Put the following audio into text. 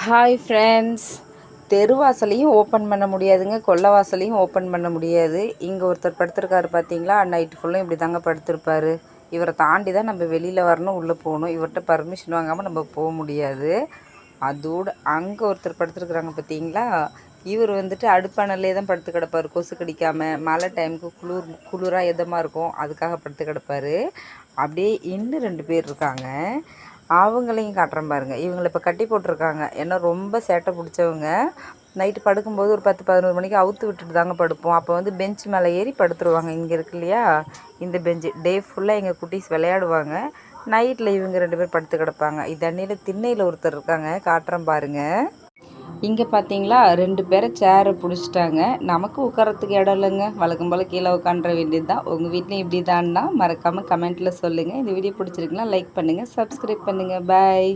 Hi friends. தெருவாசலையும் open பண்ண முடியாதுங்க, கொல்லை வாசலையும் ஓப்பன் பண்ண முடியாது. இங்கே ஒருத்தர் படுத்திருக்காரு பார்த்தீங்களா, நைட்டு ஃபுல்லும் இப்படி தாங்க படுத்திருப்பார். இவரை தாண்டி தான் நம்ம வெளியில் வரணும், உள்ளே போகணும். இவர்கிட்ட பர்மிஷன் வாங்காமல் நம்ம போக முடியாது. அதோடு அங்கே ஒருத்தர் படுத்துருக்குறாங்க பார்த்தீங்களா, இவர் வந்துட்டு அடுப்பானலே தான் படுத்து கிடப்பார். கொசு கடிக்காமல் மழை டைமுக்கு குளிராக இதமாக இருக்கும், அதுக்காக படுத்து கிடப்பார். அப்படியே இன்னும் 2 பேர் இருக்காங்க, அவங்களையும் காட்டுறேன் பாருங்கள். இவங்களை இப்போ கட்டி போட்டிருக்காங்க. ஏன்னா ரொம்ப சேட்டை பிடிச்சவங்க. நைட்டு படுக்கும்போது ஒரு 10-11 மணிக்கு அவுத்து விட்டுட்டு தாங்க படுப்போம். அப்போ வந்து பெஞ்ச் மேலே ஏறி படுத்துருவாங்க. இங்கே இருக்கு இல்லையா இந்த பெஞ்சு, டே ஃபுல்லாக எங்கள் குட்டீஸ் விளையாடுவாங்க. நைட்டில் இவங்க 2 பேர் படுத்து கிடப்பாங்க. இது அண்ணியில் திண்ணையில் ஒருத்தர் இருக்காங்க, காட்டுறேன் பாருங்கள். இங்கே பார்த்தீங்களா 2 பேரை சேரை பிடிச்சிட்டாங்க. நமக்கு உட்காரத்துக்கு இடம் இல்லைங்க, வழக்கம் போல் கீழே உட்காந்துற வேண்டியது தான். உங்கள் வீட்லையும் இப்படி தான்னா மறக்காமல் கமெண்ட்டில் சொல்லுங்கள். இந்த வீடியோ பிடிச்சிருக்குன்னா லைக் பண்ணுங்கள், சப்ஸ்கிரைப் பண்ணுங்கள். பாய்.